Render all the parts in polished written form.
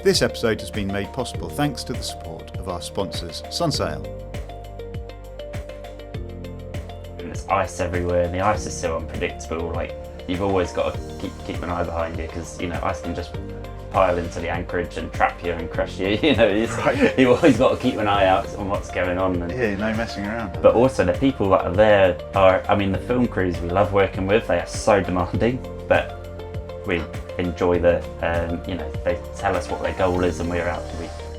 This episode has been made possible thanks to the support of our sponsors, Sunsail. There's ice everywhere, and the ice is so unpredictable. Like, you've always got to keep an eye behind you, because ice can just pile into the anchorage and trap you and crush you. Right. You've always got to keep an eye out on what's going on. And, Yeah, no messing around. but also the people that are there the film crews we love working with. They are so demanding, but we enjoy they tell us what their goal is, and we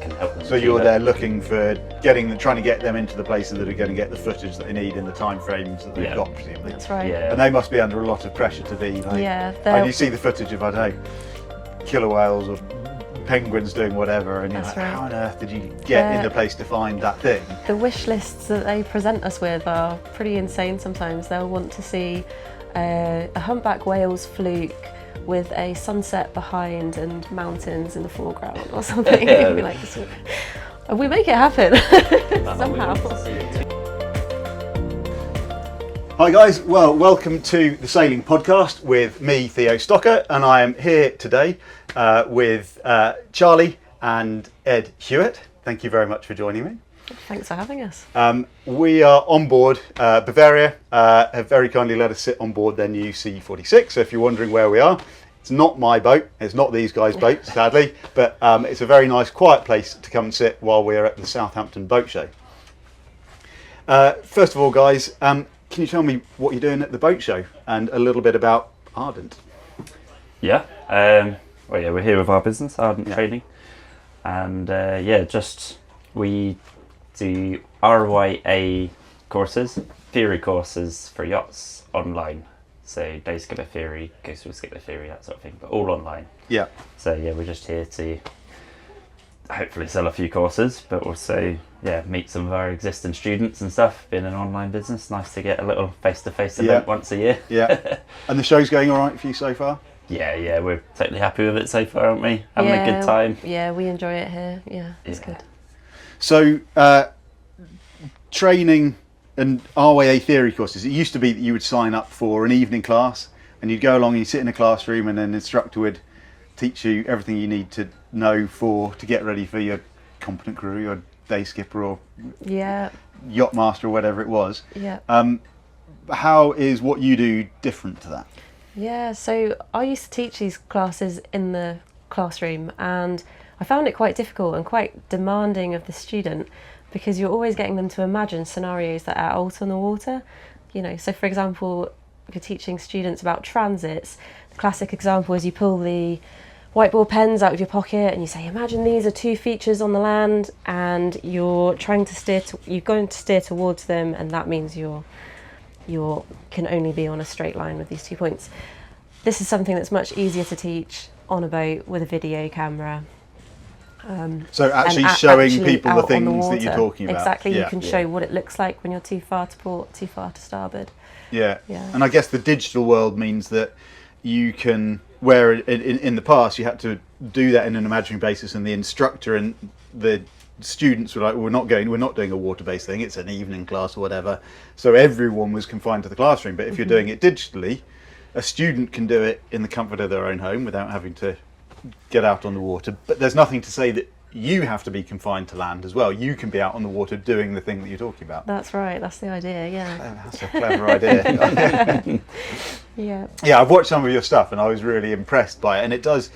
can help them. So you're there looking for trying to get them into the places that are going to get the footage that they need in the time frames that they've got, presumably. That's right. Yeah. And they must be under a lot of pressure to be like, Yeah, and you see the footage of, I don't know, killer whales or penguins doing whatever, and you're That's like, right. how on earth did you get in the place to find that thing? The wish lists that they present us with are pretty insane sometimes. They'll want to see a humpback whale's fluke with a sunset behind and mountains in the foreground or something. Yeah. Be like, we make it happen somehow. Hi guys, well, welcome to the Sailing Podcast with me, Theo Stocker, and I am here today with Charlie and Ed Hewitt. Thank you very much for joining me. Thanks for having us. We are on board Bavaria, have very kindly let us sit on board their new C46, so if you're wondering where we are, it's not my boat, it's not these guys' boat, sadly, but it's a very nice quiet place to come and sit while we're at the Southampton Boat Show. First of all, guys, can you tell me what you're doing at the boat show and a little bit about Ardent? Yeah. We're here with our business, Ardent Trading, and we do RYA courses, theory courses for yachts online. So day skipper theory, coastal skipper theory, that sort of thing, but all online. Yeah. So we're just here to hopefully sell a few courses, but also meet some of our existing students and stuff. Being an online business, nice to get a little face-to-face event once a year. Yeah. And the show's going all right for you so far? Yeah, we're totally happy with it so far, aren't we? Having a good time. Yeah, we enjoy it here. Yeah, it's good. So, training and RYA theory courses, it used to be that you would sign up for an evening class and you'd go along and you'd sit in a classroom and an instructor would teach you everything you need to know to get ready for your competent crew, your day skipper or yacht master or whatever it was. Yeah. How is what you do different to that? Yeah, so I used to teach these classes in the classroom, and I found it quite difficult and quite demanding of the student, because you're always getting them to imagine scenarios that are out on the water. So for example, if you're teaching students about transits, the classic example is you pull the whiteboard pens out of your pocket and you say, imagine these are two features on the land, and you're going to steer towards them, and that means you can only be on a straight line with these 2 points. This is something that's much easier to teach on a boat with a video camera. So actually showing people the things that you're talking about. Exactly, you can show what it looks like when you're too far to port, too far to starboard. Yeah. And I guess the digital world means that you can, where in the past you had to do that in an imaginary basis, and the instructor and the students were like, we're not doing a water-based thing, it's an evening class or whatever, so everyone was confined to the classroom. But if you're doing it digitally, a student can do it in the comfort of their own home without having to get out on the water. But there's nothing to say that you have to be confined to land as well. You can be out on the water doing the thing that you're talking about. That's right, that's the idea. That's a clever idea. Yeah, I've watched some of your stuff and I was really impressed by it, and it does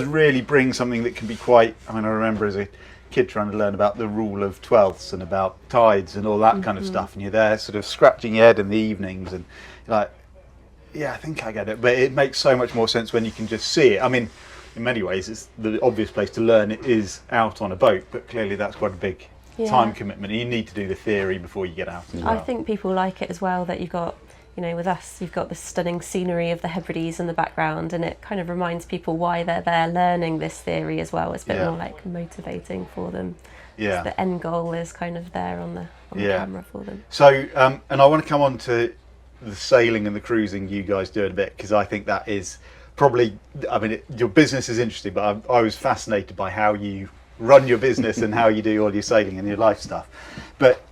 really bring something that can be quite, I remember as a kid trying to learn about the rule of twelfths and about tides and all that kind of stuff, and you're there sort of scratching your head in the evenings and you're like, yeah, I think I get it. But it makes so much more sense when you can just see it. In many ways, it's the obvious place to learn it is out on a boat, but clearly that's quite a big time commitment. You need to do the theory before you get out as well. I think people like it as well that you've got, with us, you've got the stunning scenery of the Hebrides in the background, and it kind of reminds people why they're there learning this theory as well. It's a bit more like motivating for them. Yeah. So the end goal is kind of there on the camera for them. So, and I want to come on to the sailing and the cruising you guys do in a bit, because I think that is probably, your business is interesting, but I was fascinated by how you run your business and how you do all your sailing and your life stuff. But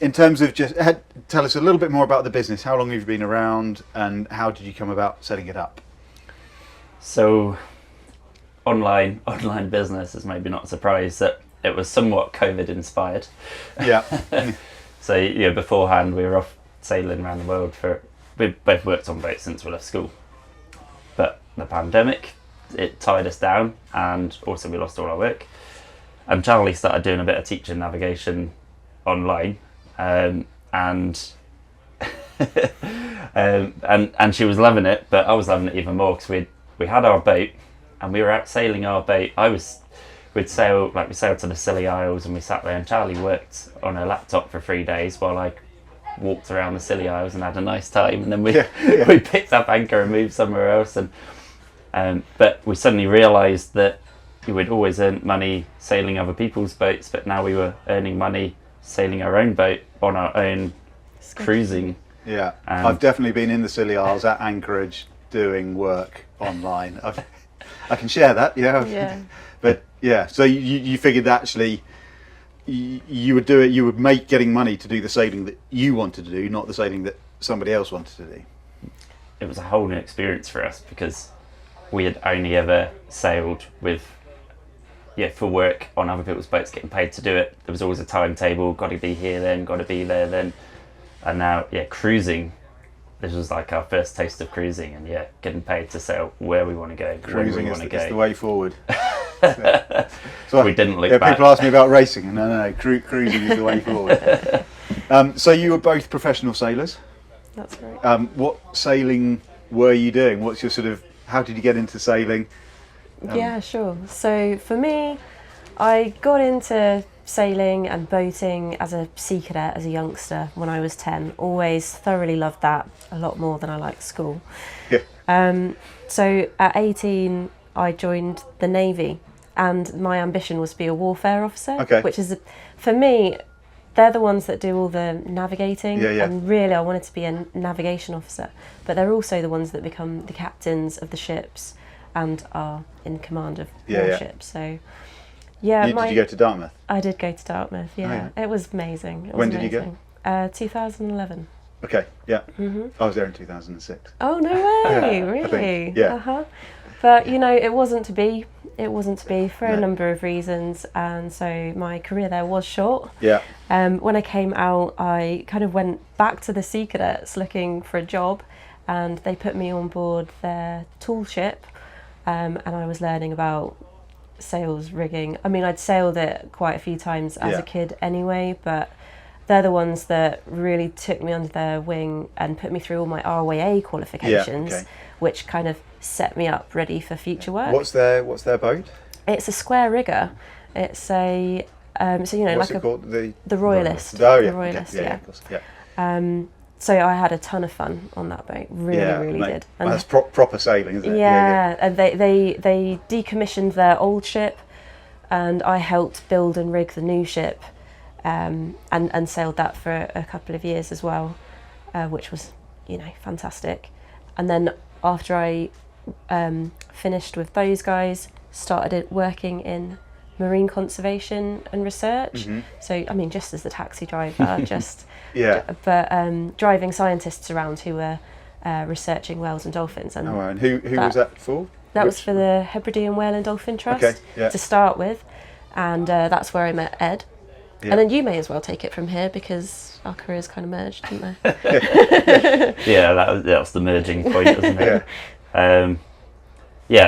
in terms of tell us a little bit more about the business. How long have you been around, and how did you come about setting it up? So online business is maybe not a surprise that it was somewhat COVID inspired. Yeah. So beforehand we were off sailing around the world we both worked on boats since we left school, but the pandemic, it tied us down, and also we lost all our work, and Charlie started doing a bit of teaching navigation online, and and she was loving it, but I was loving it even more because we had our boat and we were out sailing our boat. We sailed to the Scilly Isles, and we sat there, and Charlie worked on a laptop for 3 days while I walked around the Scilly Isles and had a nice time, and then we picked up anchor and moved somewhere else, and but we suddenly realised that we'd always earned money sailing other people's boats, but now we were earning money sailing our own boat on our own, cruising. Yeah, I've definitely been in the Scilly Isles at Anchorage doing work online. I can share that, Yeah. But yeah, so you figured that actually you would do it, you would make getting money to do the sailing that you wanted to do, not the sailing that somebody else wanted to do. It was a whole new experience for us because we had only ever sailed for work on other people's boats, getting paid to do it. There was always a timetable, got to be here then, got to be there then. And now, cruising, this was like our first taste of cruising, and getting paid to sail where we want to go, cruising when we want to go. Is the way forward. So we didn't look back. People ask me about racing, no, cruising is the way forward. So you were both professional sailors. That's right. What sailing were you doing? What's your how did you get into sailing? Yeah, sure. So for me, I got into sailing and boating as a sea cadet, as a youngster when I was 10. Always thoroughly loved that, a lot more than I liked school. Yeah. So at 18, I joined the Navy, and my ambition was to be a warfare officer, which is, for me, they're the ones that do all the navigating, and really I wanted to be a navigation officer, but they're also the ones that become the captains of the ships and are in command of warships. So did you go to Dartmouth? I did go to Dartmouth, It was amazing. When did you go? 2011. Okay, yeah. Mm-hmm. I was there in 2006. Oh, no way, really? Yeah. But, it wasn't to be. It wasn't to be for a number of reasons, and so my career there was short. Yeah. When I came out, I kind of went back to the Sea Cadets looking for a job, and they put me on board their tool ship, and I was learning about sails, rigging. I mean, I'd sailed it quite a few times as a kid anyway, but they're the ones that really took me under their wing and put me through all my RYA qualifications, which kind of set me up ready for future work. What's their boat? It's a square rigger. It's a what's it called? The Royalist. Oh yeah, the Royalist. Okay. Of course. Yeah. So I had a ton of fun on that boat. Really did. And that's proper sailing, isn't it? Yeah. And they decommissioned their old ship, and I helped build and rig the new ship, and sailed that for a couple of years as well, which was fantastic. And then after I finished with those guys, started working in marine conservation and research. Mm-hmm. So I mean, just as the taxi driver, but driving scientists around who were researching whales and dolphins. And and who was that for? That was for the Hebridean Whale and Dolphin Trust to start with, and that's where I met Ed. Yeah. And then you may as well take it from here because our careers kind of merged, didn't they? That's the merging point, isn't it?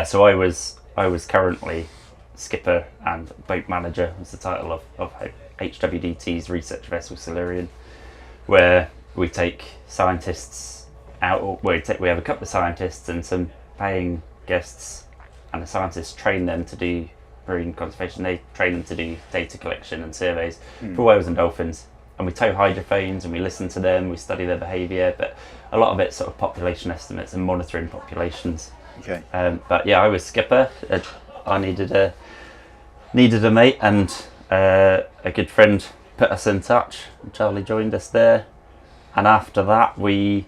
So I was currently skipper and boat manager, was the title of HWDT's research vessel Silurian, where we take scientists out. We have a couple of scientists and some paying guests, and the scientists train them to do marine conservation. They train them to do data collection and surveys for whales and dolphins, and we tow hydrophones and we listen to them, we study their behaviour, but a lot of it's sort of population estimates and monitoring populations. Okay. But I was skipper. I needed a mate, and a good friend put us in touch. Charlie joined us there, and after that we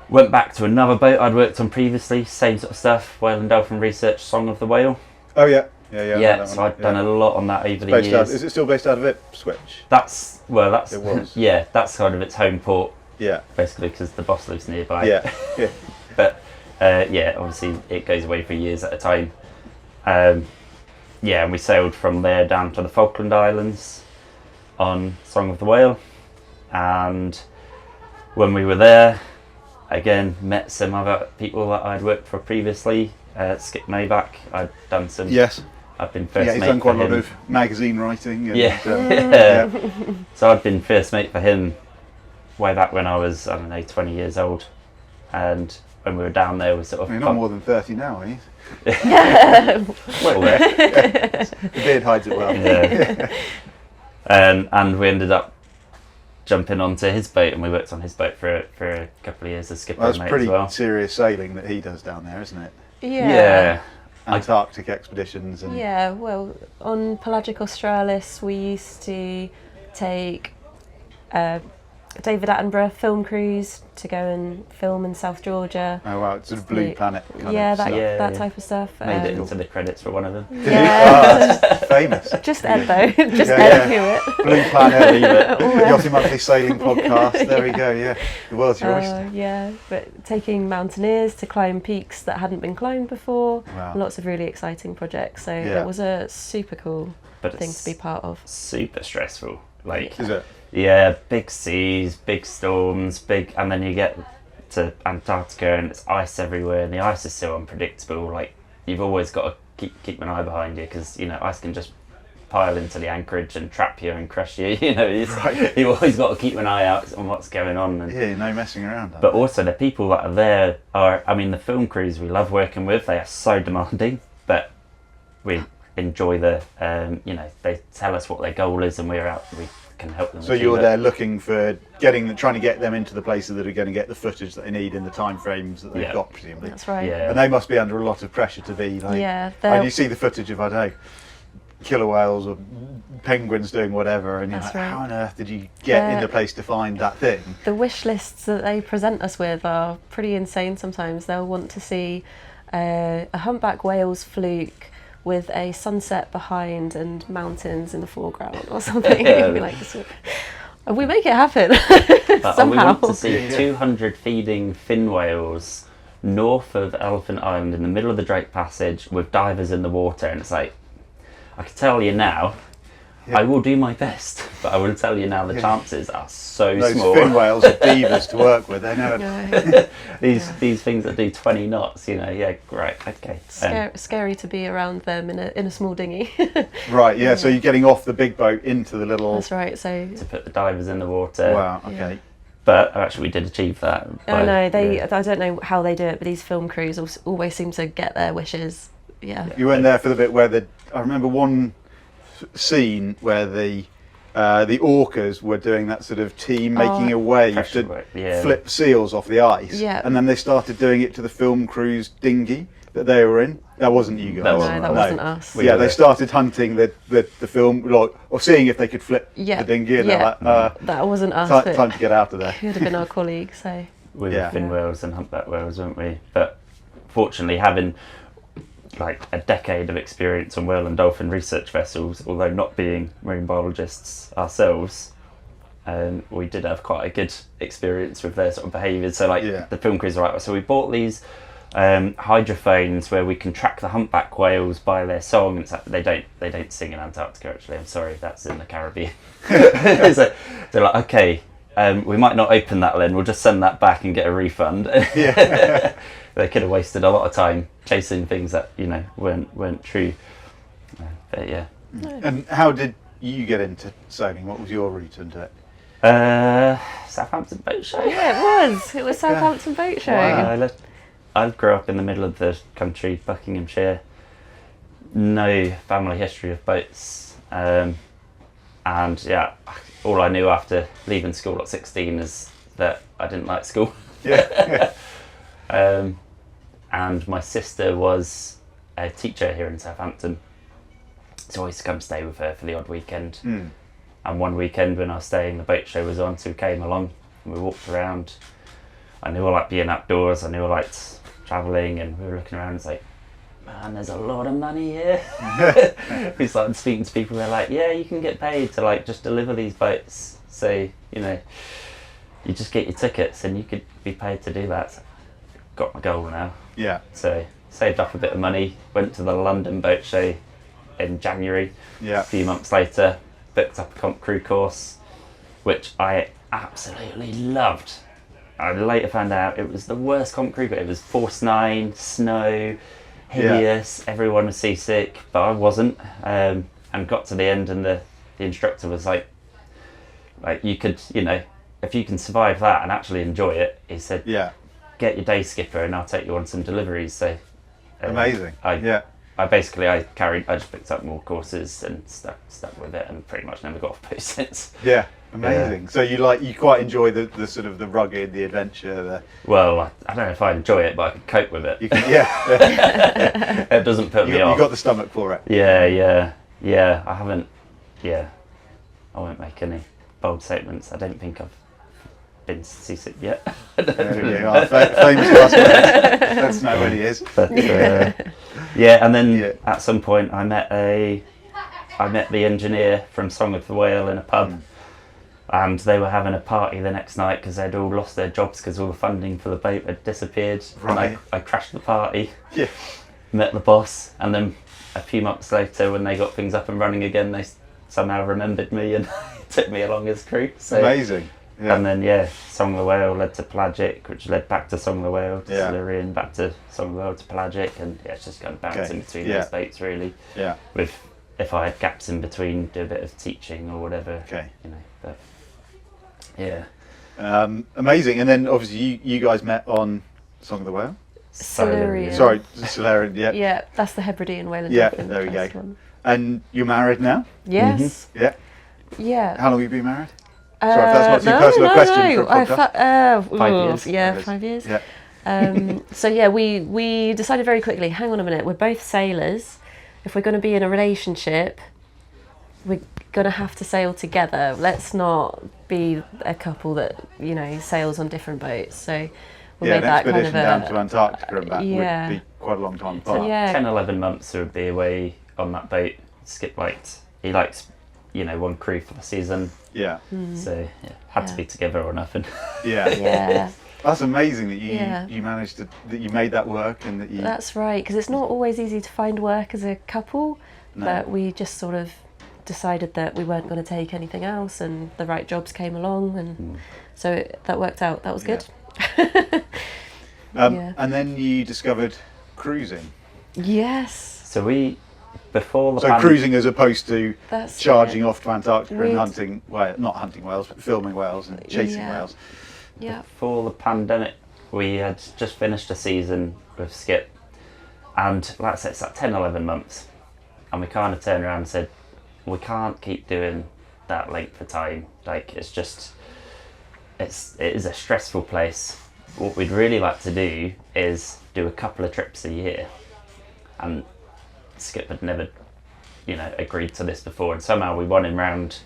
went back to another boat I'd worked on previously, same sort of stuff, whale and dolphin research, Song of the Whale. Oh yeah. So I'd done a lot on that over the years. Is it still based out of Ipswich? That's it was. Yeah, that's kind of its home port. Yeah. Basically, because the boss lives nearby. Yeah. But obviously it goes away for years at a time. Yeah, and we sailed from there down to the Falkland Islands on Song of the Whale. And when we were there, again, met some other people that I'd worked for previously. Skip Novak, I'd done some... Yes. I've been first Yeah, he's mate done quite for a lot him. of magazine writing. And, Yeah. yeah. So I'd been first mate for him way back when I was, 20 years old. And when we were down there, we sort of... You're not more than 30 now, are you? Well, The beard hides it well. yeah. And we ended up jumping onto his boat, and we worked on his boat for a couple of years as skipper Well, and that's mate pretty as well. serious sailing that he does down there, isn't it? Yeah. Antarctic expeditions and Yeah, well, on Pelagic Australis, we used to take David Attenborough film crews to go and film in South Georgia. oh wow, it's sort of Blue Planet kind Yeah, of that stuff. Yeah, that yeah. type of stuff. Made it into the credits for one of them. Yeah, Oh, famous. just Ed though, just Yeah, Ed yeah. Hewitt. Blue Planet, Yeah. Yachty Monthly Sailing Podcast. There we go. Yeah, the world's your oyster. Yeah, but taking mountaineers to climb peaks that hadn't been climbed before. Wow. Lots of really exciting projects. So Yeah. it was a super cool But thing it's to be part of. super stressful. Like, Is it? yeah, big seas, big storms, and then you get to Antarctica and it's ice everywhere, and the ice is so unpredictable. Like, you've always got to keep an eye behind you, because ice can just pile into the Anchorage and trap you and crush you. Right. You've always got to keep an eye out on what's going on. And, Yeah, no messing around. but also the people that are there the film crews we love working with. They are so demanding, but we enjoy they tell us what their goal is, and we can help them. So achieve you're it. there looking for trying to get them into the places that are going to get the footage that they need in the time frames that they've Yeah. got, presumably. That's right. Yeah. And they must be under a lot of pressure to be like. Yeah, And you see the footage of killer whales or penguins doing whatever, and you're That's like, right. how on earth did you get in They're- the place to find that thing? The wish lists that they present us with are pretty insane sometimes. They'll want to see a humpback whale's fluke with a sunset behind and mountains in the foreground or something. Yeah. You'd be like, we make it happen But we somehow. want to see Yeah. 200 feeding fin whales north of Elephant Island in the middle of the Drake Passage with divers in the water, and it's like, I can tell you now, Yeah. I will do my best, but I will tell you now the Yeah. chances are so Those small. fin whales are divas to work with. They know. Yeah. These things that do 20 knots, yeah, great, okay. Scary to be around them in a small dinghy. Right. Yeah. So you're getting off the big boat into the little. That's right. So To put the divers in the water. Wow. Okay. But actually we did achieve that. I know yeah. I don't know how they do it, but these film crews always seem to get their wishes. Yeah. You went there for the bit where I remember one scene where the orcas were doing that sort of team making a wave Pressure to work, yeah. flip seals off the ice. Yeah. And then they started doing it to the film crew's dinghy that they were in. That wasn't you guys. That No, wasn't that us. wasn't us. We Yeah, were they there. started hunting the film, or seeing if they could flip Yeah, the dinghy, and yeah. they're like, That wasn't us. time but to get out of there. could have been our colleague. So We Yeah. were fin whales and humpback whales, weren't we? But fortunately, having like a decade of experience on whale and dolphin research vessels, although not being marine biologists ourselves, we did have quite a good experience with their sort of behaviours. So Yeah. the film crews are right. So we bought these hydrophones where we can track the humpback whales by their song. It's like, they don't sing in Antarctica, actually. I'm sorry, that's in the Caribbean. So they're like, okay. We might not open that then, we'll just send that back and get a refund. Yeah. They could have wasted a lot of time chasing things that, weren't true. But yeah. And how did you get into sailing? What was your route into it? Southampton Boat Show. yeah, it was Southampton Boat Show. Wow. I grew up in the middle of the country, Buckinghamshire. No family history of boats. And yeah, all I knew after leaving school at 16 is that I didn't like school. Yeah. And my sister was a teacher here in Southampton, so I used to come stay with her for the odd weekend. Mm. And one weekend when I was staying, the boat show was on, so we came along and we walked around. I knew I liked being outdoors, I knew I liked travelling, and we were looking around and it's like, man, there's a lot of money here. We started speaking to people, they're like, yeah, you can get paid to like just deliver these boats. So, you just get your tickets and you could be paid to do that. Got my goal now. Yeah. So saved up a bit of money, went to the London Boat Show in January. Yeah. A few months later, booked up a comp crew course, which I absolutely loved. I later found out it was the worst comp crew, but it was Force 9, snow, hideous, everyone was seasick, but I wasn't. And got to the end, and the instructor was like you could, if you can survive that and actually enjoy it, he said, get your day skipper and I'll take you on some deliveries. So amazing. I just picked up more courses and stuck with it, and pretty much never got off boat since. Yeah, amazing. So you quite enjoy the sort of the rugged, the adventure. Well, I don't know if I enjoy it, but I can cope with it. You can, yeah. It doesn't put me off. You got the stomach for it. Yeah. I haven't. Yeah, I won't make any bold statements. I don't think I've been seasick yet. There you are, famous last words. Let's know when he is. But and then at some point I met the engineer from Song of the Whale in a pub, and they were having a party the next night because they'd all lost their jobs because all the funding for the boat had disappeared. Right. And I crashed the party. Yeah. Met the boss, and then a few months later, when they got things up and running again, they somehow remembered me and took me along as crew. So, amazing. Yeah. And then Song of the Whale led to Pelagic, which led back to Song of the Whale, to Silurian, back to Song of the Whale to Pelagic, and it's just kind of bouncing between those boats really. Yeah. With, if I had gaps in between, do a bit of teaching or whatever. Okay. But yeah. Amazing. And then obviously you guys met on Song of the Whale. Silurian. Sorry, Silurian. Yeah. Yeah, that's the Hebridean whale. Yeah, there we go. One. And you're married now? Yes. Mm-hmm. Yeah. Yeah. How long have you been married? Sorry if that's not too personal a question for a podcast. 5 years. Yeah, 5 years. Yeah. So we decided very quickly, hang on a minute, we're both sailors. If we're going to be in a relationship, we're going to have to sail together. Let's not be a couple that, sails on different boats. So we made an that expedition kind of down to Antarctica and back would be quite a long time apart. 10, 11 months would be away on that boat. Skip he likes, one crew for the season. Yeah. So had to be together or nothing. Yeah. That's amazing that you managed that you made that work and that you. That's right, because it's not always easy to find work as a couple. No. But we just sort of decided that we weren't going to take anything else, and the right jobs came along, and so that worked out. That was good. And then you discovered cruising. Yes. So before the cruising as opposed to charging off to Antarctica and not hunting whales, but filming whales and chasing whales. Yeah. Before the pandemic, we had just finished a season with Skip, and like I said, it's like 10, 11 months, and we kind of turned around and said, we can't keep doing that length of time. Like it is a stressful place. What we'd really like to do is do a couple of trips a year, and Skip had never, agreed to this before, and somehow we won him round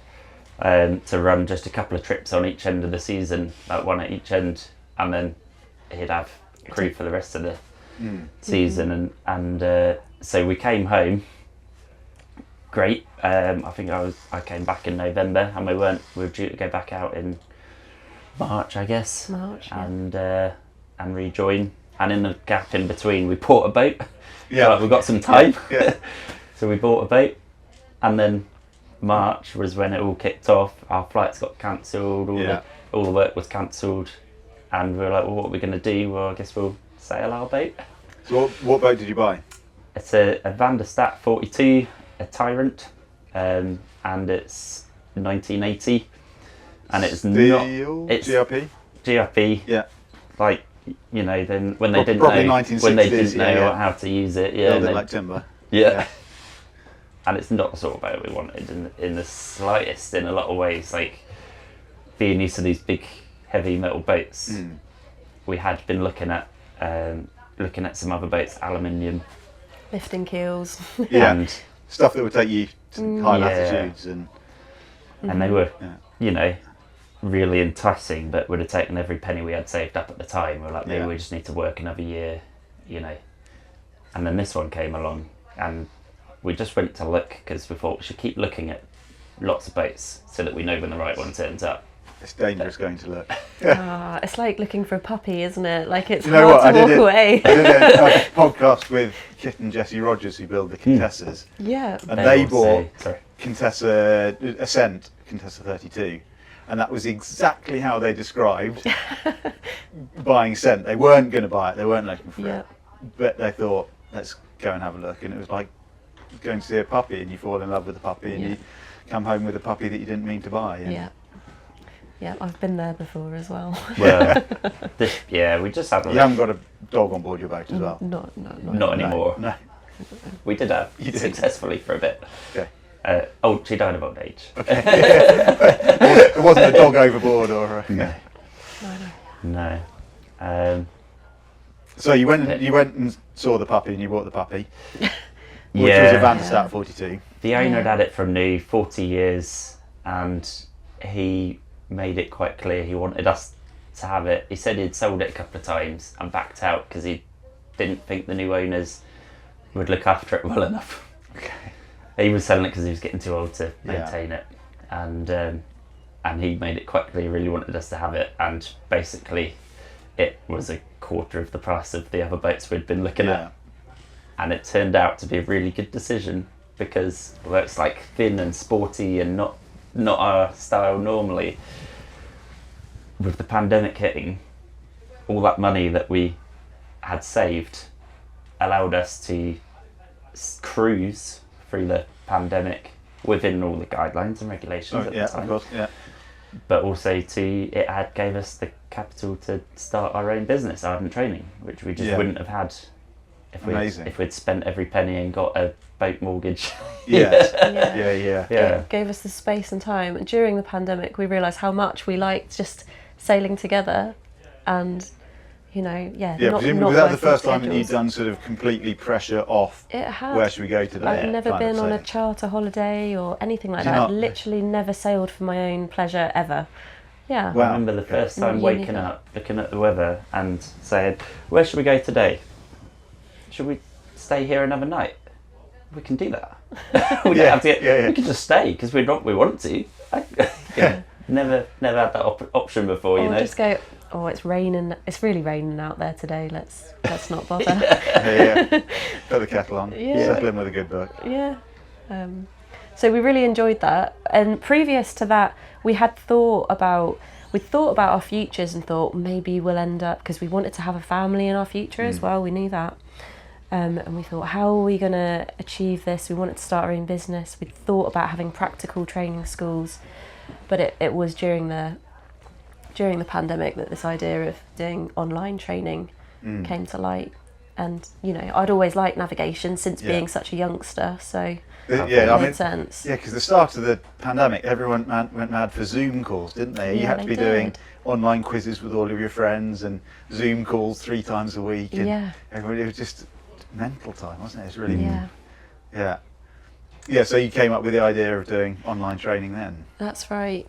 to run just a couple of trips on each end of the season, like one at each end, and then he'd have crew for the rest of the season. And so we came home. Great. I think I came back in November, and we were due to go back out in March, I guess. And rejoin. And in the gap in between, we bought a boat. Yeah, so we got some time. Yeah. So we bought a boat, and then March was when it all kicked off. Our flights got cancelled. All the work was cancelled, and we were like, well, what are we going to do? Well, I guess we'll sail our boat. So what boat did you buy? It's a Van der Stadt 42, a Tyrant, and it's 1980, and it's GRP. GRP. Yeah. Like, then when they didn't know how to use it, a bit like timber. Yeah. And it's not the sort of boat we wanted in the slightest, in a lot of ways. Like, being used to these big, heavy metal boats, we had been looking at some other boats, aluminium, lifting keels, and stuff that would take you to high latitudes, and they were, really enticing, but would have taken every penny we had saved up at the time. We're like, maybe we just need to work another year, And then this one came along, and we just went to look because we thought we should keep looking at lots of boats so that we know when the right one turns up. It's dangerous going to look. It's like looking for a puppy, isn't it? Like it's You know what? hard to walk away. I did a podcast with Kit and Jesse Rogers, who build the Contessas. Yeah. And they bought Sorry. Contessa Ascent, Contessa 32. And that was exactly how they described buying Ascent. They weren't going to buy it. They weren't looking for it. But they thought, let's go and have a look. And it was like going to see a puppy, and you fall in love with the puppy, and you come home with a puppy that you didn't mean to buy. And Yeah, I've been there before as well. Well, we just had a you haven't got a dog on board your boat as well? Not Not anymore. No. We did have successfully for a bit. Okay. She died of old age. Okay. It wasn't a dog overboard or... No. So you went and saw the puppy, and you bought the puppy, which was a Van der Stadt 42. The owner had it from new 40 years, and he made it quite clear he wanted us to have it. He said he'd sold it a couple of times and backed out because he didn't think the new owners would look after it well enough. Okay. He was selling it because he was getting too old to maintain it, and he made it quite clear he really wanted us to have it, and basically it was a quarter of the price of the other boats we'd been looking at, and it turned out to be a really good decision because it's like thin and sporty and not our style normally. With the pandemic hitting, all that money that we had saved allowed us to cruise through the pandemic within all the guidelines and regulations at the time. Of course, yeah. But also gave us the capital to start our own business, Ardent Training, which we just wouldn't have had if we'd spent every penny and got a boat mortgage. It gave us the space and time. And during the pandemic, we realised how much we liked just sailing together, and presumably was that the first time that you'd done sort of completely pressure off? It had. Where should we go today? I've never been on a charter holiday or anything like that. I've literally never sailed for my own pleasure ever. Yeah. Well, I remember the first time waking up, looking at the weather and saying, where should we go today? Should we stay here another night? We can do that. We don't have to we can just stay because we want to. Never had that option before, you know. Just go, it's raining. It's really raining out there today. Let's not bother. Put the kettle on. Settle in with a good book. So we really enjoyed that. And previous to that, we thought about our futures and thought maybe we'll end up, because we wanted to have a family in our future as well. We knew that. And we thought, how are we going to achieve this? We wanted to start our own business. We thought about having practical training schools, but it was during the pandemic that this idea of doing online training came to light. And I'd always liked navigation since being such a youngster, so it made sense. Yeah, because the start of the pandemic, everyone went mad for Zoom calls, didn't they? You had to be doing online quizzes with all of your friends and Zoom calls 3 times a week. And everybody, it was just mental time, wasn't it? It was really so you came up with the idea of doing online training then? That's right.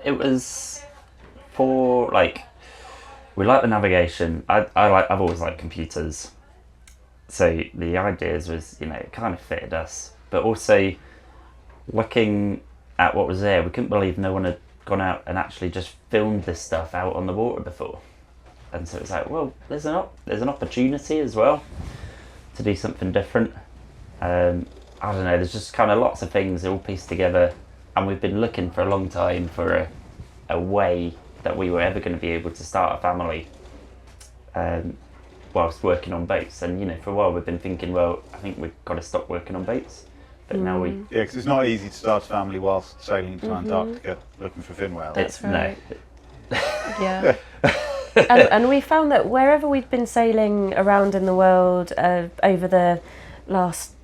It was for we like the navigation. I've always liked computers, so the ideas was it kind of fitted us, but also looking at what was there, we couldn't believe no one had gone out and actually just filmed this stuff out on the water before. And so it's like, well, there's an opportunity as well to do something different. I don't know, there's just kind of lots of things all pieced together, and we've been looking for a long time for a way that we were ever going to be able to start a family whilst working on boats. And for a while we've been thinking, well, I think we've got to stop working on boats. But now we... Yeah, because it's not easy to start a family whilst sailing to Antarctica looking for fin whales. That's right. No. And we found that wherever we'd been sailing around in the world over the last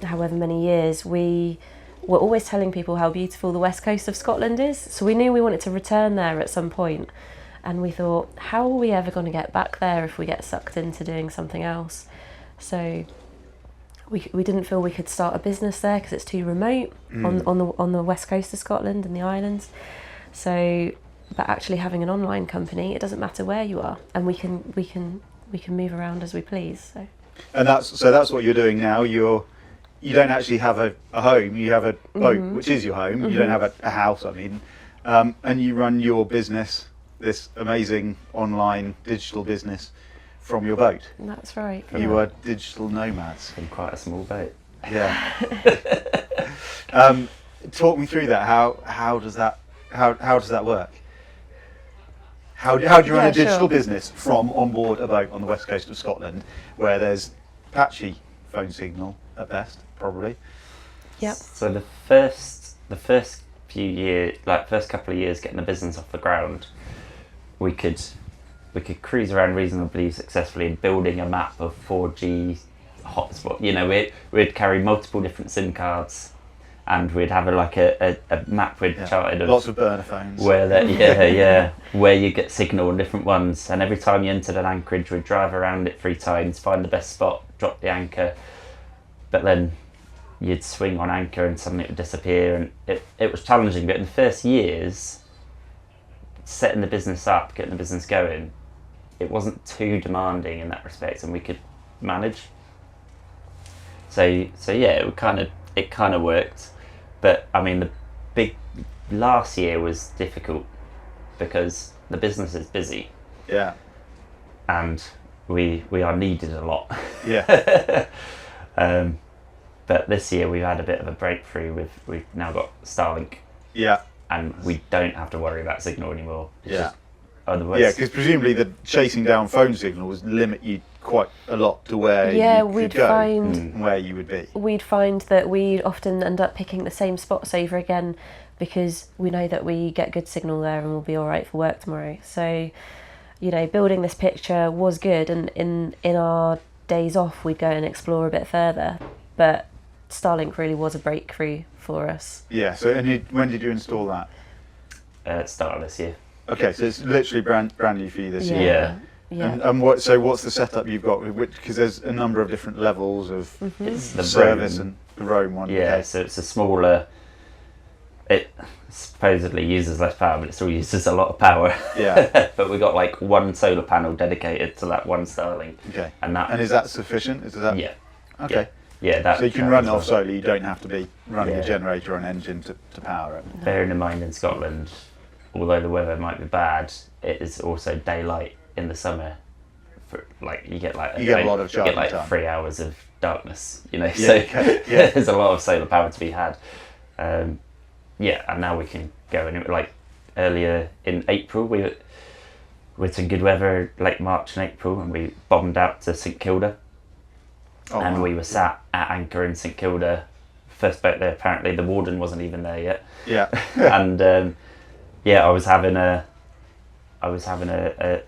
however many years, we were always telling people how beautiful the west coast of Scotland is. So we knew we wanted to return there at some point. And we thought, how are we ever going to get back there if we get sucked into doing something else? So we didn't feel we could start a business there because it's too remote on the west coast of Scotland and the islands. So, but actually having an online company, it doesn't matter where you are, and we can move around as we please. So. And that's what you're doing now. You don't actually have a home. You have a boat, which is your home. You don't have a house. I mean, And you run your business, this amazing online digital business, from your boat. That's right. You are digital nomads. In quite a small boat. Yeah. Talk me through that. How does that work? How do you run a digital business from on board a boat on the west coast of Scotland, where there's patchy phone signal at best, probably? Yep. So the first few years, first couple of years getting the business off the ground, we could cruise around reasonably successfully in building a map of 4G hotspot. We'd carry multiple different SIM cards, and we'd have a map we'd charted of lots of burner phones where where you get signal on different ones, and every time you entered an anchorage we'd drive around it 3 times, find the best spot, drop the anchor, but then you'd swing on anchor and suddenly it would disappear, and it was challenging. But in the first years, setting the business up, getting the business going, it wasn't too demanding in that respect, and we could manage. So yeah, it kind of worked. But I mean, the big last year was difficult because the business is busy. Yeah. And we are needed a lot. Yeah. But this year we've had a bit of a breakthrough. We've now got Starlink. Yeah. And we don't have to worry about signal anymore. Yeah. Otherwise. Yeah, because presumably the chasing down phone signals limit you quite a lot to where you could go and where you would be. We'd find that we'd often end up picking the same spots over again because we know that we get good signal there and we'll be all right for work tomorrow. So, building this picture was good, and in our days off we'd go and explore a bit further. But Starlink really was a breakthrough for us. Yeah. So, when did you install that? At the start of this year. Okay, so it's literally brand new for you this year. Yeah. Yeah. And what's the setup you've got? Because there's a number of different levels of It's the service, Rome. and the Rome one. Yeah, okay. so it's a smaller. It supposedly uses less power, but it still uses a lot of power. Yeah. But we got one solar panel dedicated to that one Starlink. Okay. And is that sufficient? Is that? Yeah. Okay. Yeah, that. So you can run it off solar. You don't have to be running Yeah. a generator or an engine to power it. Bearing in mind in Scotland, although the weather might be bad, it is also daylight in the summer. You get a lot of charging time. 3 hours of darkness, Yeah, so okay, yeah. there's a lot of solar power to be had. And now we can go, and earlier in April we had some good weather, late March and April, and we bombed out to St Kilda, and we were sat at anchor in St Kilda, first boat there. Apparently the warden wasn't even there yet. Yeah. And I was having a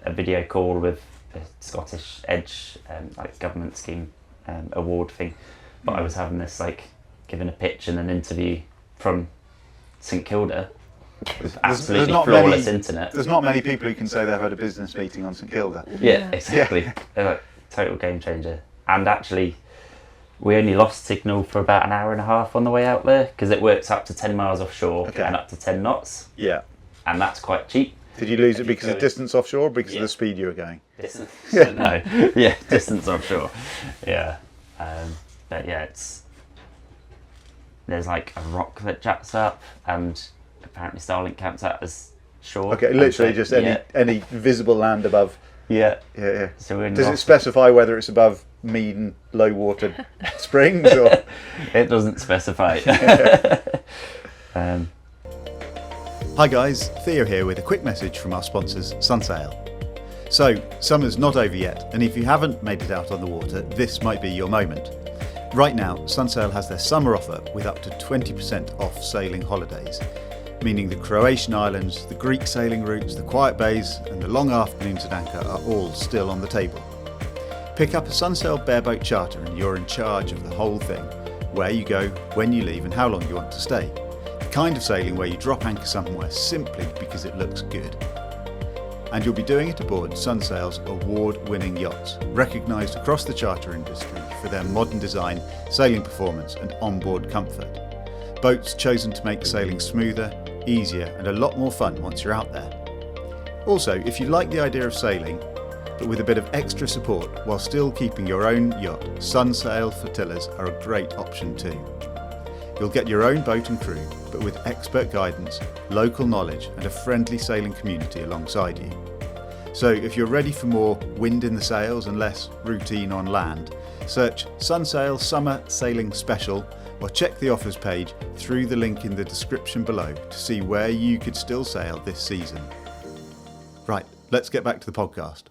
video call with a Scottish Edge government scheme award thing, but I was having this giving a pitch and an interview from St Kilda with absolutely flawless internet. There's not many people who can say they've had a business meeting on St Kilda. Yeah, exactly. Total game changer. And actually, we only lost signal for about an hour and a half on the way out there, because it works up to 10 miles offshore and up to 10 knots. Yeah. And that's quite cheap. Did you lose it because of distance offshore or because of the speed you were going? Distance? No. Yeah, distance offshore. Yeah. But yeah, there's a rock that juts up, and apparently Starlink counts that as shore. Okay, literally just any visible land above. Yeah. Yeah. So does it specify whether it's above mean low water springs or? It doesn't specify. Hi guys, Theo here with a quick message from our sponsors, Sunsail. So, summer's not over yet, and if you haven't made it out on the water, this might be your moment. Right now, Sunsail has their summer offer with up to 20% off sailing holidays, meaning the Croatian islands, the Greek sailing routes, the quiet bays, and the long afternoons at anchor are all still on the table. Pick up a Sunsail bareboat charter and you're in charge of the whole thing, where you go, when you leave, and how long you want to stay. The kind of sailing where you drop anchor somewhere simply because it looks good. And you'll be doing it aboard Sunsail's award-winning yachts, recognised across the charter industry for their modern design, sailing performance and onboard comfort. Boats chosen to make sailing smoother, easier and a lot more fun once you're out there. Also, if you like the idea of sailing, but with a bit of extra support while still keeping your own yacht, Sunsail flotillas are a great option too. You'll get your own boat and crew, but with expert guidance, local knowledge and a friendly sailing community alongside you. So if you're ready for more wind in the sails and less routine on land, search Sunsail Summer Sailing Special or check the offers page through the link in the description below to see where you could still sail this season. Right, let's get back to the podcast.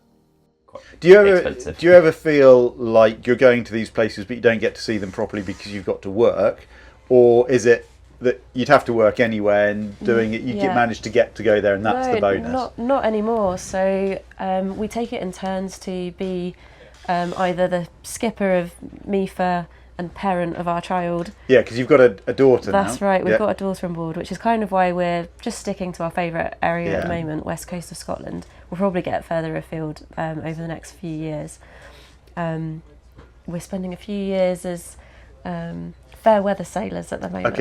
Do you ever feel like you're going to these places but you don't get to see them properly because you've got to work? Or is it that you'd have to work anyway and doing it, manage to get to go there and that's the bonus? Not anymore. So we take it in turns to be either the skipper of MIFA and parent of our child. Yeah, because you've got a daughter now. That's right, we've got a daughter on board, which is kind of why we're just sticking to our favourite area at the moment, west coast of Scotland. We'll probably get further afield over the next few years. We're spending a few years as fair weather sailors at the moment,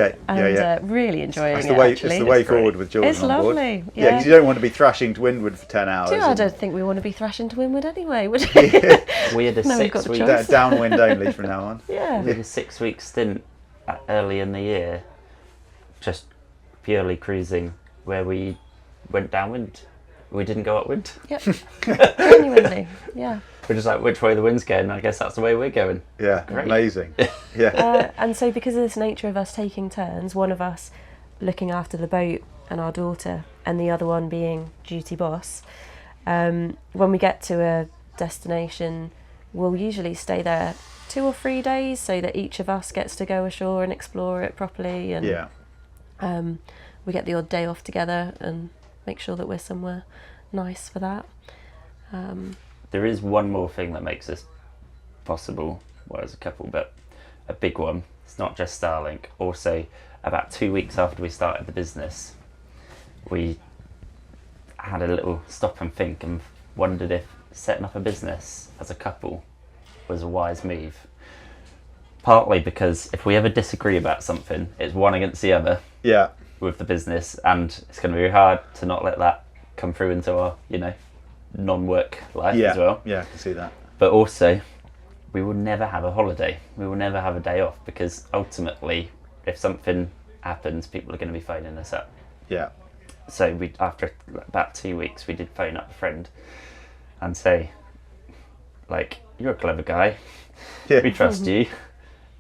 really enjoying it. It's the way forward with children it's on board. Lovely. Yeah, because you don't want to be thrashing to windward for 10 hours. I don't think we want to be thrashing to windward anyway, would we? We had a 6 week downwind only from now on. Yeah. We had a 6 week stint early in the year, just purely cruising, where we went downwind. We didn't go upwind. Yep. Genuinely, yeah. We're just like, which way the wind's going? I guess that's the way we're going. Yeah, great. Amazing. Yeah. And so because of this nature of us taking turns, one of us looking after the boat and our daughter, and the other one being duty boss, when we get to a destination, we'll usually stay there 2 or 3 days so that each of us gets to go ashore and explore it properly. And we get the odd day off together and make sure that we're somewhere nice for that. There is one more thing that makes this possible, well, as a couple, but a big one. It's not just Starlink. Also, about 2 weeks after we started the business, we had a little stop and think and wondered if setting up a business as a couple was a wise move. Partly because if we ever disagree about something, it's one against the other. Yeah. With the business, and it's going to be very hard to not let that come through into our, non-work life as well. Yeah, I can see that. But also, we will never have a holiday. We will never have a day off, because ultimately, if something happens, people are going to be phoning us up. Yeah. So after about 2 weeks, we did phone up a friend and say, you're a clever guy. Yeah. We trust you.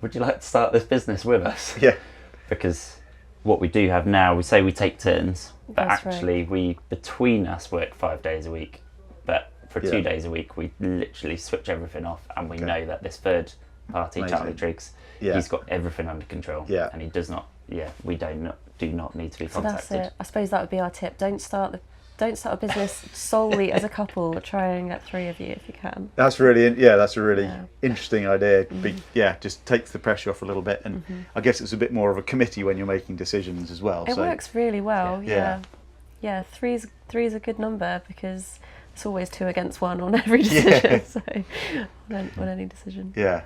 Would you like to start this business with us? Yeah. Because what we do have now, we say we take turns, but That's actually we, between us, work 5 days a week. But for 2 days a week, we literally switch everything off, and we know that this third party, Charlie Triggs, he's got everything under control. Yeah. And he does not, we do not need to be contacted. That's it. I suppose that would be our tip. Don't start a business solely as a couple. Try and get 3 of you if you can. That's really interesting idea. Just takes the pressure off a little bit, and I guess it's a bit more of a committee when you're making decisions as well. It works really well. Yeah. Three's a good number, because it's always 2 against 1 on every decision. So on any decision. Yeah.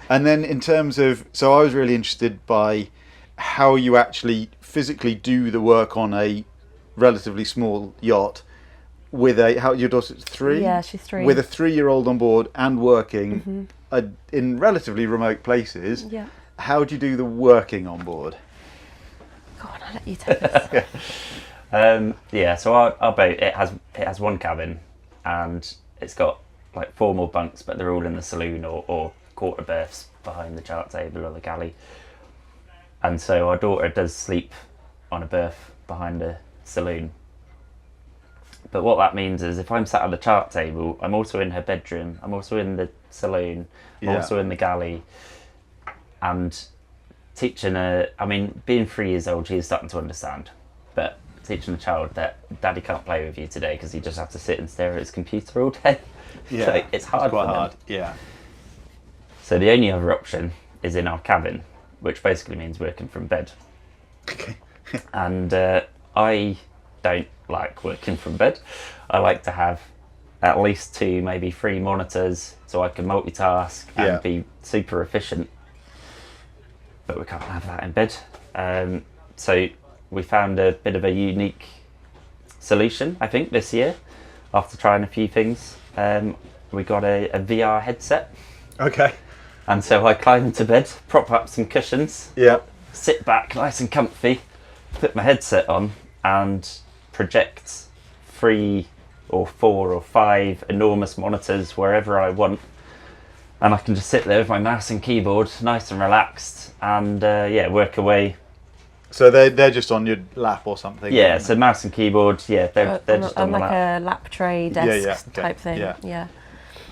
And then in terms of, so I was really interested by how you actually physically do the work on a relatively small yacht with your daughter's 3? Yeah, she's 3. With a 3-year-old on board and working in relatively remote places. Yeah. How do you do the working on board? Go on, I'll let you take this. So our boat, it has one cabin, and it's got 4 more bunks, but they're all in the saloon or quarter berths behind the chart table or the galley. And so our daughter does sleep on a berth behind the saloon. But what that means is if I'm sat at the chart table, I'm also in her bedroom, I'm also in the saloon, I'm also in the galley. And teaching being 3 years old, she's starting to understand. But teaching a child that daddy can't play with you today because he just has to sit and stare at his computer all day, it's hard. It's quite hard. Yeah. So the only other option is in our cabin, which basically means working from bed. Okay. And I don't like working from bed. I like to have at least 2, maybe 3 monitors so I can multitask and be super efficient. But we can't have that in bed. So we found a bit of a unique solution, I think, this year. After trying a few things, we got a VR headset. Okay. And so I climbed into bed, prop up some cushions. Yeah. sit back nice and comfy, put my headset on, and project 3 or 4 or 5 enormous monitors wherever I want, and I can just sit there with my mouse and keyboard, nice and relaxed, and work away. So they're just on your lap or something? Yeah, so mouse and keyboard, they're just on the like lap. a lap tray desk type thing. Yeah.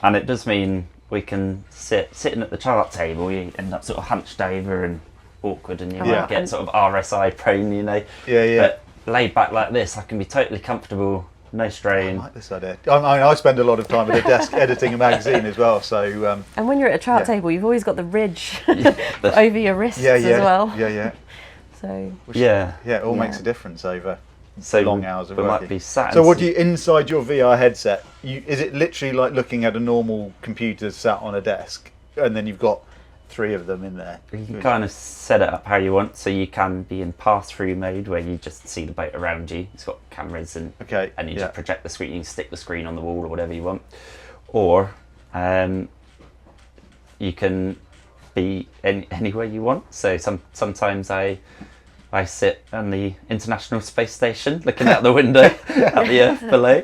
And it does mean we can sitting at the chart table, you end up sort of hunched over and awkward, and you might get sort of RSI prone, But laid back like this, I can be totally comfortable, no strain. I like this idea. I spend a lot of time at a desk editing a magazine as well, so... and when you're at a chart table, you've always got the ridge over your wrists as well. Yeah. So... it all makes a difference over long hours of working. Might be sat. So what do you, inside your VR headset, is it literally like looking at a normal computer sat on a desk, and then you've got 3 of them in there? You can kind of set it up how you want, so you can be in pass-through mode where you just see the boat around you. It's got cameras and you just project the screen. You can stick the screen on the wall or whatever you want, or you can be anywhere you want. So sometimes I sit on the International Space Station looking out the window at the Earth below.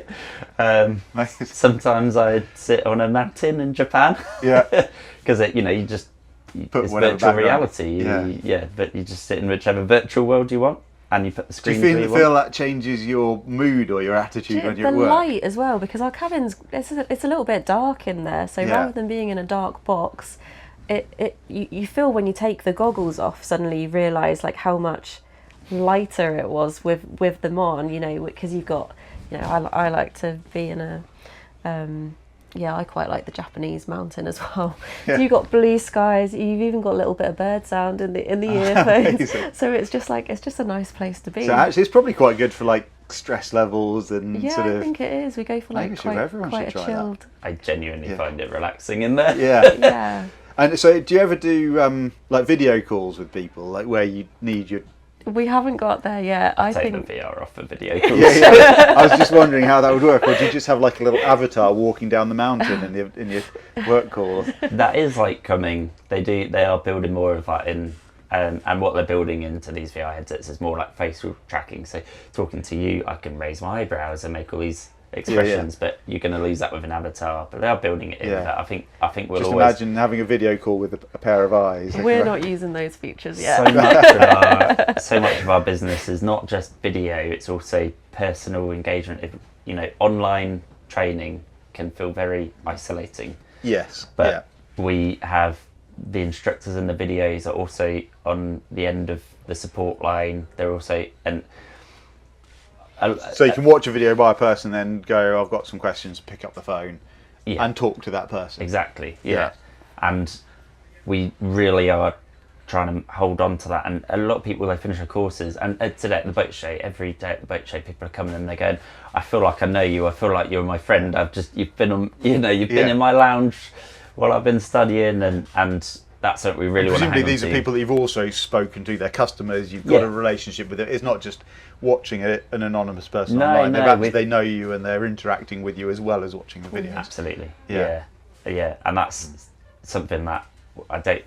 Sometimes I sit on a mountain in Japan. Because it's virtual reality. But you just sit in whichever virtual world you want, and you put the screen. Do you feel that changes your mood or your attitude when you're at work? The light as well, because our cabin's it's a little bit dark in there. So rather than being in a dark box, you feel when you take the goggles off, suddenly you realise like how much lighter it was with them on. Because you've got, I like to be in a. I quite like the Japanese mountain as well. So you've got blue skies. You've even got a little bit of bird sound in the earphones. So it's just a nice place to be. So actually, it's probably quite good for like stress levels and I think it is. We go for like quite a chilled. I genuinely find it relaxing in there. Yeah. And so, do you ever do like video calls with people, like where you need your? We haven't got there yet. I take think the VR off for video calls. I was just wondering how that would work. Or do you just have like a little avatar walking down the mountain in your work call? That is like coming. They are building more of that in, and what they're building into these VR headsets is more like facial tracking. So talking to you, I can raise my eyebrows and make all these expressions, but you're going to lose that with an avatar. But they are building it in. But I think we'll just always imagine having a video call with a pair of eyes. We're not using those features yet. So much of our business is not just video; it's also personal engagement. Online training can feel very isolating. Yes, but we have the instructors in the videos are also on the end of the support line. They're also so you can watch a video by a person, then go, I've got some questions, pick up the phone and talk to that person. Exactly, and we really are trying to hold on to that. And a lot of people, they finish their courses, and today at the boat show, every day at the boat show, people are coming and they're going, I feel like I know you, I feel like you're my friend, you've been on, been in my lounge while I've been studying, and that's what we really want to hang on to. Presumably these are people that you've also spoken to, their customers, you've got a relationship with it. It's not just watching an anonymous person online. They know you and they're interacting with you as well as watching the videos. Absolutely. Yeah. And that's something that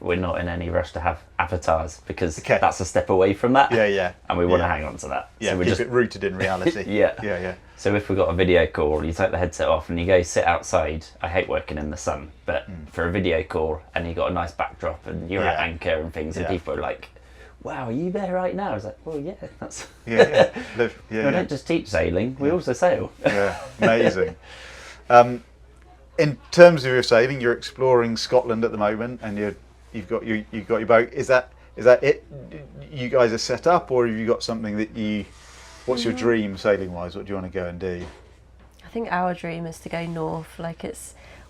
we're not in any rush to have avatars, because that's a step away from that. And we want to hang on to that. So we keep it rooted in reality. Yeah. So if we've got a video call, you take the headset off and you go sit outside. I hate working in the sun, but for a video call and you got a nice backdrop and you're at anchor and things, and people are like, wow, are you there right now? I was like, well, yeah, that's... We don't just teach sailing, we also sail. Amazing. In terms of your sailing, you're exploring Scotland at the moment, and you've got your boat. Is that it? You guys are set up, or have you got something that you? What's your dream sailing wise? What do you want to go and do? I think our dream is to go north.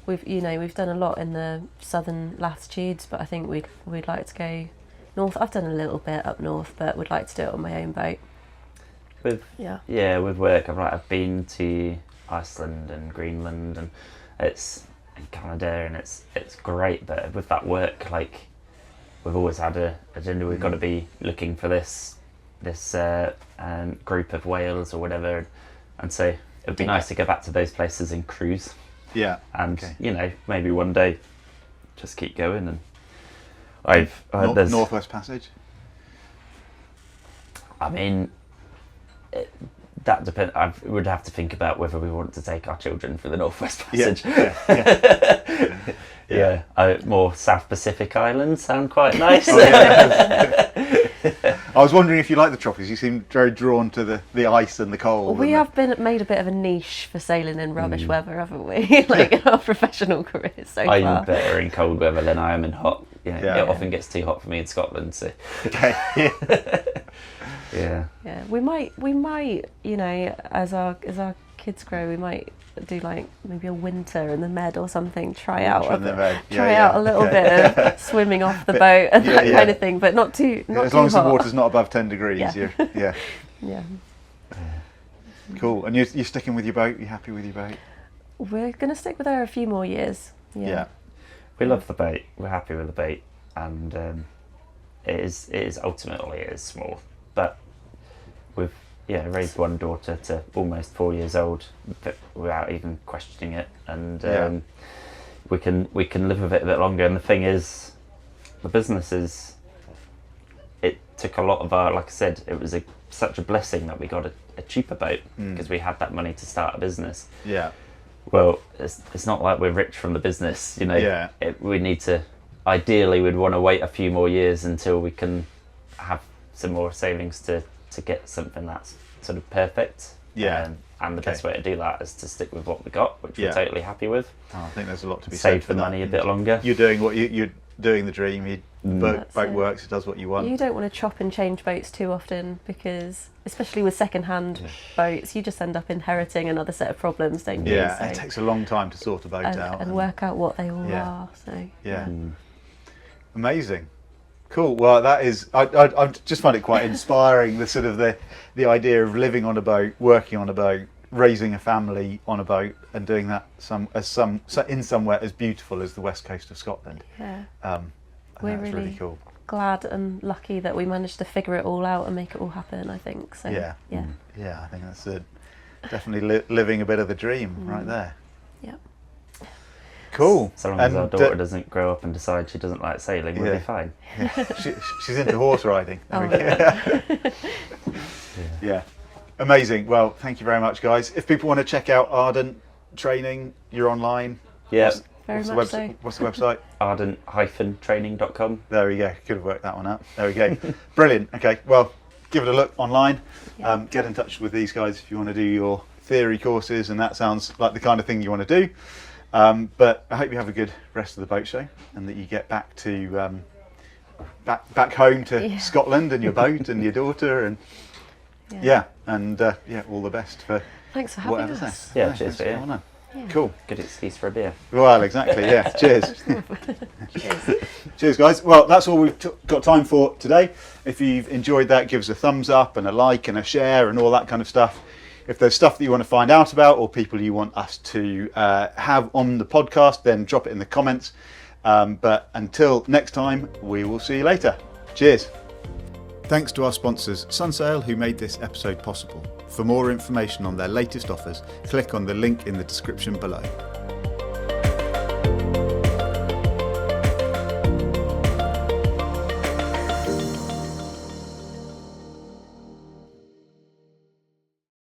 We've done a lot in the southern latitudes, but I think we'd like to go north. I've done a little bit up north, but would like to do it on my own boat. With work, I've been to Iceland and Greenland and Canada, and it's great. But with that work, like, we've always had a agenda. We've got to be looking for this group of whales or whatever, and so it'd be nice to go back to those places and cruise. And maybe one day just keep going. And I've Northwest Passage. I mean, that depends. I would have to think about whether we want to take our children for the Northwest Passage. Yeah. More South Pacific islands sound quite nice. I was wondering if you like the tropics. You seem very drawn to the ice and the cold. We have made a bit of a niche for sailing in rubbish weather, haven't we? Like in our professional careers so far. I'm better in cold weather than I am in hot. It often gets too hot for me in Scotland. So. Okay. Yeah. Yeah, we might, as our kids grow, we might do like maybe a winter in the Med or something. Try out a little bit of swimming off the boat and that kind of thing, but not too. Not as long too as hot. the water's not above 10 degrees. Yeah. Yeah. Cool. And you're sticking with your boat? You happy with your boat? We're gonna stick with her a few more years. Yeah. We love the boat. We're happy with the boat, and it is ultimately small, but we've raised one daughter to almost 4 years old without even questioning it, and we can live with it a bit longer. And the thing is, the business it took a lot of our, like I said, it was such a blessing that we got a cheaper boat because we had that money to start a business. Yeah. Well, it's not like we're rich from the business, we need to, ideally we'd want to wait a few more years until we can have some more savings to get something that's sort of perfect. And the best way to do that is to stick with what we got, which we're totally happy with. I think there's a lot to be Save said for the money that. a bit longer. You're doing what you're doing the dream. Boat it. works. It does what you want. You don't want to chop and change boats too often because, especially with second-hand boats, you just end up inheriting another set of problems, don't you? Yeah, So, it takes a long time to sort a boat out and work out what they all are. So Amazing. Cool. Well, that is. I just find it quite inspiring. The sort of the idea of living on a boat, working on a boat, raising a family on a boat, and doing that in somewhere as beautiful as the west coast of Scotland. Yeah. We're really cool. Glad and lucky that we managed to figure it all out and make it all happen. I think so. Yeah. I think that's definitely living a bit of the dream right there. Yeah. Cool. So long as our daughter doesn't grow up and decide she doesn't like sailing, we'll be fine. Yeah. She's into horse riding. There we go. Yeah. Amazing. Well, thank you very much, guys. If people want to check out Ardent training, you're online. Yeah. What's the website? Ardent-training.com. There we go. Could have worked that one out. There we go. Brilliant. Okay. Well, give it a look online. Get in touch with these guys if you want to do your theory courses, and that sounds like the kind of thing you want to do. But I hope you have a good rest of the boat show, and that you get back to back home to Scotland and your boat and your daughter, and all the best for Thanks for having whatever's us. next. Yeah, cheers for you. Cool. Good excuse for a beer. Well, exactly. Yeah. Cheers. Cheers, guys. Well, that's all we've got time for today. If you've enjoyed that, give us a thumbs up and a like and a share and all that kind of stuff. If there's stuff that you want to find out about or people you want us to have on the podcast, then drop it in the comments. But until next time, we will see you later. Cheers. Thanks to our sponsors, Sunsail, who made this episode possible. For more information on their latest offers, click on the link in the description below.